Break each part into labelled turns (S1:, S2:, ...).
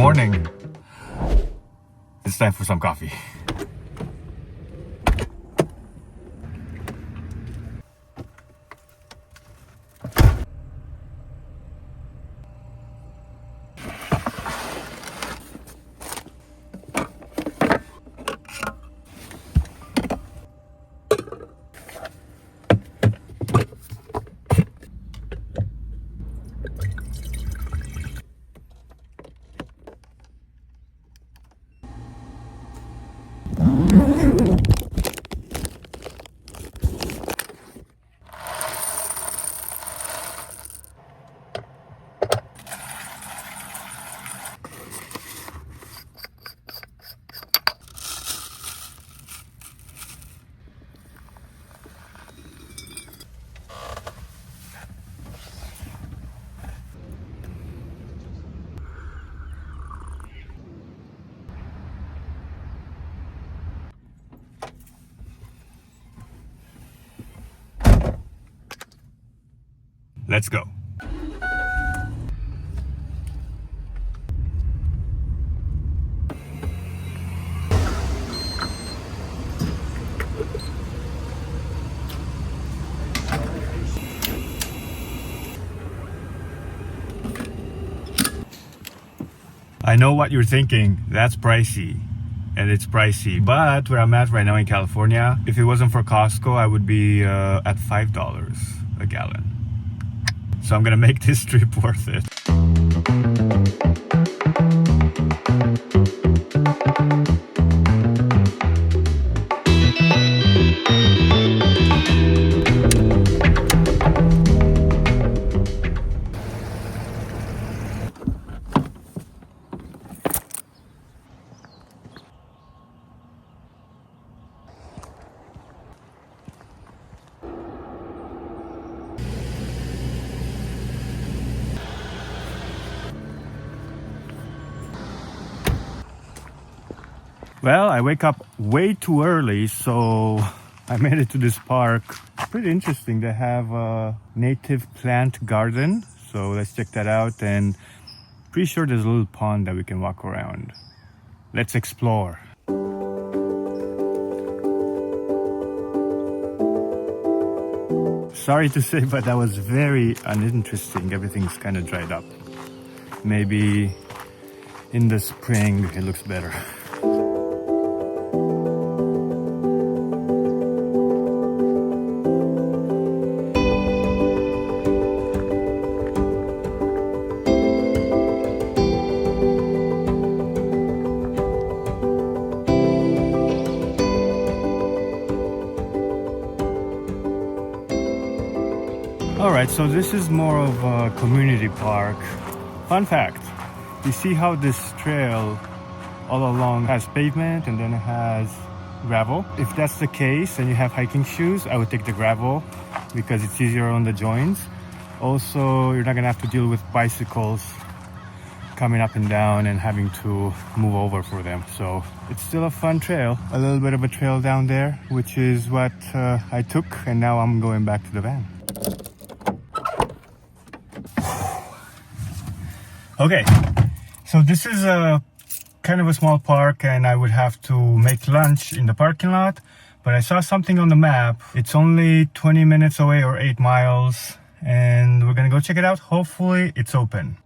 S1: morning. It's time for some coffee. Let's go. I know what you're thinking, that's pricey. And it's pricey, but where I'm at right now in California, if it wasn't for Costco, I would be at $5 a gallon. So I'm gonna make this trip worth it. Well, I wake up way too early, so I made it to this park. Pretty interesting. They have a native plant garden, so let's check that out. And pretty sure there's a little pond that we can walk around. Let's explore. Sorry to say, but that was very uninteresting. Everything's kind of dried up. Maybe in the spring it looks better. Alright, so this is more of a community park. Fun fact, you see how this trail all along has pavement and then it has gravel? If that's the case and you have hiking shoes, I would take the gravel because it's easier on the joints. Also, you're not gonna have to deal with bicycles coming up and down and having to move over for them. So it's still a fun trail. A little bit of a trail down there, which is what I took, and now I'm going back to the van. Okay, so this is a kind of a small park and I would have to make lunch in the parking lot, but I saw something on the map. It's only 20 minutes away or 8 miles and we're gonna go check it out. Hopefully it's open.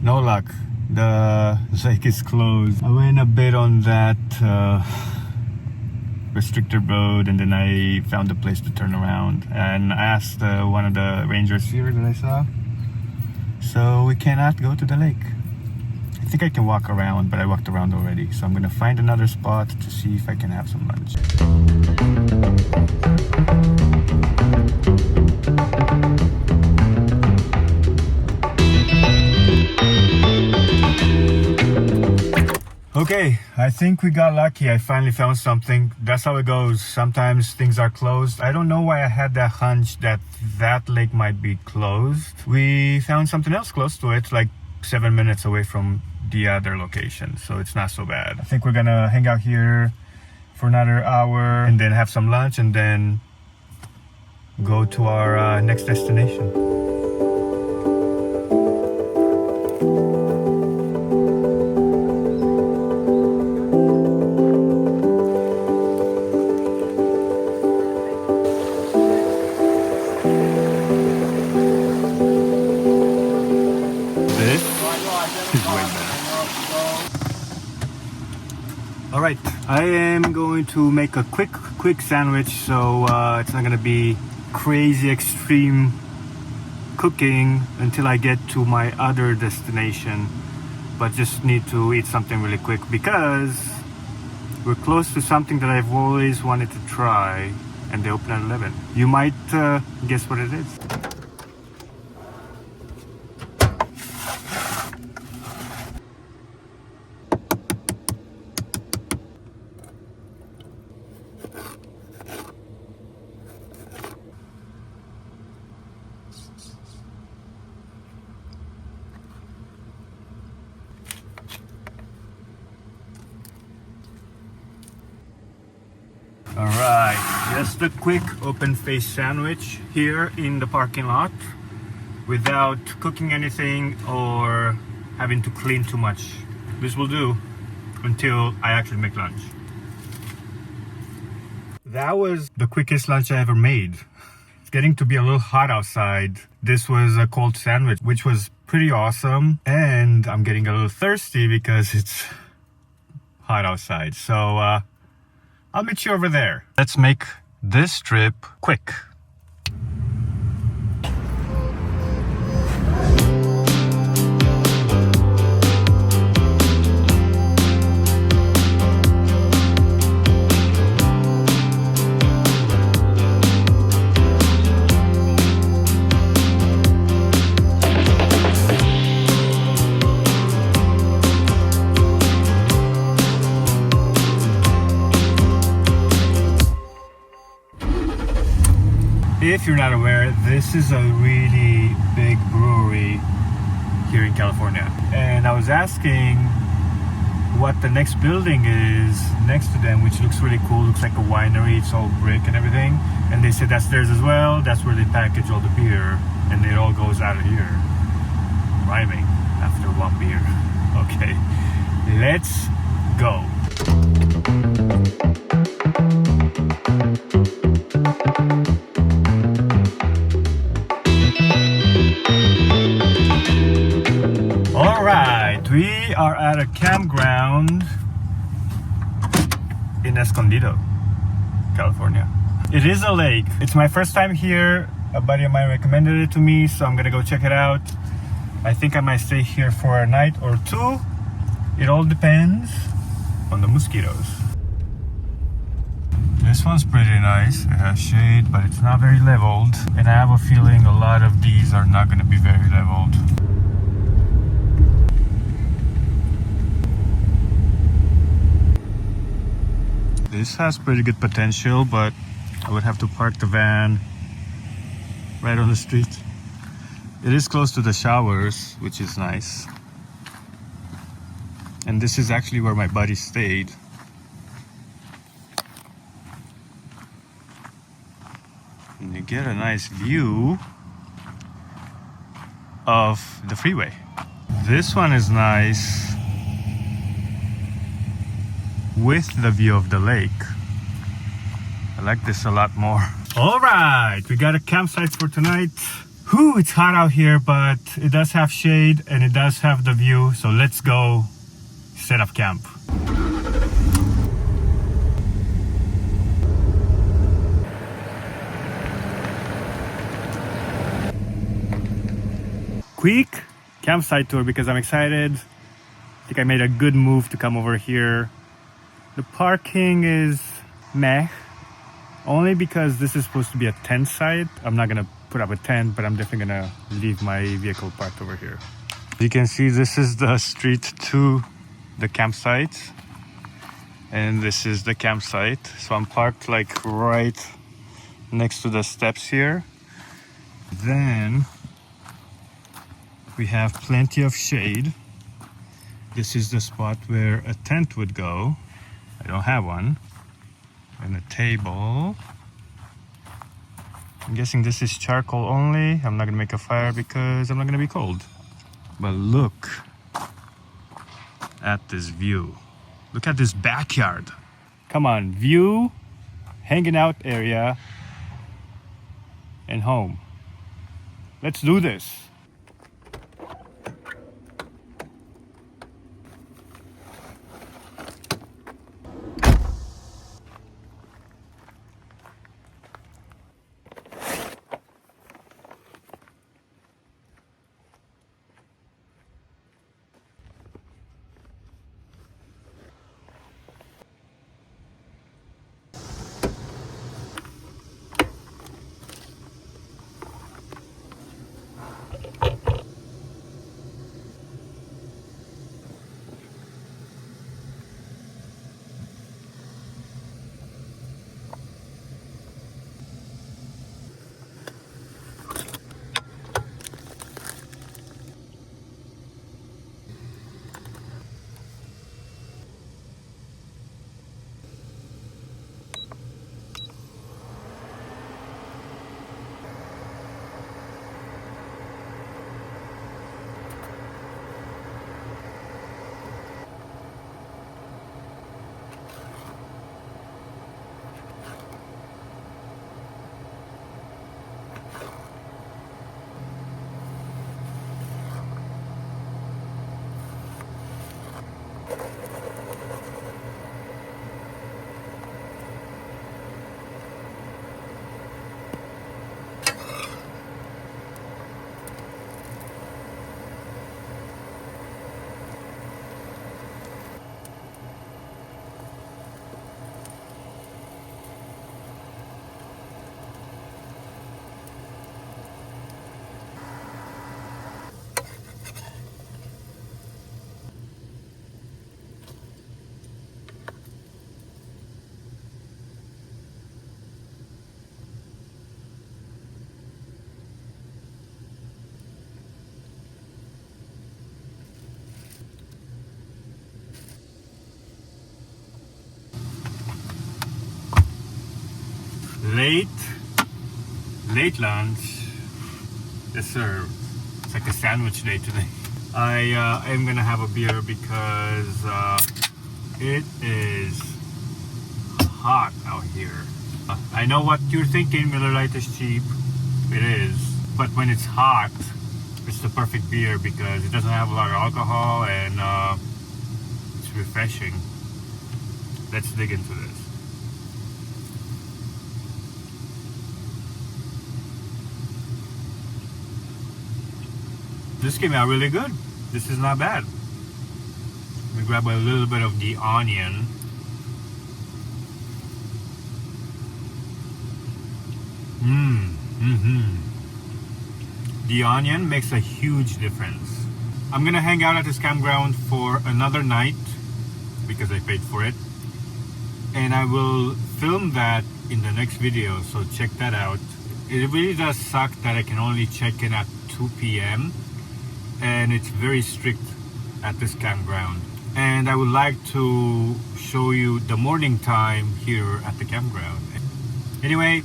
S1: No luck. The lake is closed. I went a bit on that restricted road and then I found a place to turn around, and I asked one of the rangers here that I saw, so we cannot go to the lake. I think I can walk around, but I walked around already, so I'm gonna find another spot to see if I can have some lunch. Okay, I think we got lucky. I finally found something. That's how it goes. Sometimes things are closed. I don't know why I had that hunch that that lake might be closed. We found something else close to it, like 7 minutes away from the other location, so it's not so bad. I think we're gonna hang out here for another hour and then have some lunch and then go to our next destination. Alright, I am going to make a quick sandwich, so it's not gonna be crazy extreme cooking until I get to my other destination, but just need to eat something really quick because we're close to something that I've always wanted to try, and they open at 11. You might guess what it is. Alright, just a quick open face sandwich here in the parking lot without cooking anything or having to clean too much. This will do until I actually make lunch. That was the quickest lunch I ever made. It's getting to be a little hot outside. This was a cold sandwich, which was pretty awesome, and I'm getting a little thirsty because it's hot outside. So I'll meet you over there. Let's make this trip quick. If you're not aware, this is a really big brewery here in California. And I was asking what the next building is next to them, which looks really cool. Looks like a winery. It's all brick and everything. And they said that's theirs as well. That's where they package all the beer. And it all goes out of here. Rhyming after one beer. Okay, let's go. Alright, we are at a campground in Escondido, California. It is a lake. It's my first time here. A buddy of mine recommended it to me, so I'm gonna go check it out. I think I might stay here for a night or two. It all depends on the mosquitoes. This one's pretty nice. It has shade, but it's not very leveled. And I have a feeling a lot of these are not gonna be very leveled. This has pretty good potential, but I would have to park the van right on the street. It is close to the showers, which is nice. And this is actually where my buddy stayed. And you get a nice view of the freeway. This one is nice with the view of the lake. I like this a lot more. All right, we got a campsite for tonight. Whew, it's hot out here, but it does have shade and it does have the view. So let's go set up camp. Quick campsite tour because I'm excited. I think I made a good move to come over here. The parking is meh, only because this is supposed to be a tent site. I'm not gonna put up a tent, but I'm definitely gonna leave my vehicle parked over here. You can see this is the street to the campsite, and this is the campsite. So I'm parked like right next to the steps here. Then we have plenty of shade. This is the spot where a tent would go. I don't have one. And a table. I'm guessing this is charcoal only. I'm not gonna make a fire because I'm not gonna be cold. But look at this view. Look at this backyard. Come on, view, hanging out area, and home. Let's do this. Late lunch. Yes, sir. It's like a sandwich day today. I am gonna have a beer because it is hot out here. I know what you're thinking, Miller Lite is cheap. It is. But when it's hot, it's the perfect beer because it doesn't have a lot of alcohol and it's refreshing. Let's dig into this. This came out really good. This is not bad. Let me grab a little bit of the onion. The onion makes a huge difference. I'm gonna hang out at this campground for another night because I paid for it. And I will film that in the next video, so check that out. It really does suck that I can only check in at 2 p.m. and it's very strict at this campground. And I would like to show you the morning time here at the campground. Anyway,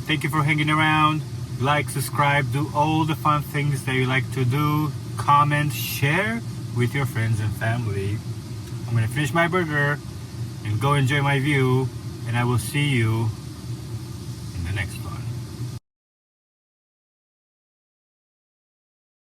S1: thank you for hanging around. Like, subscribe, do all the fun things that you like to do. Comment, share with your friends and family. I'm gonna finish my burger and go enjoy my view, and I will see you in the next one.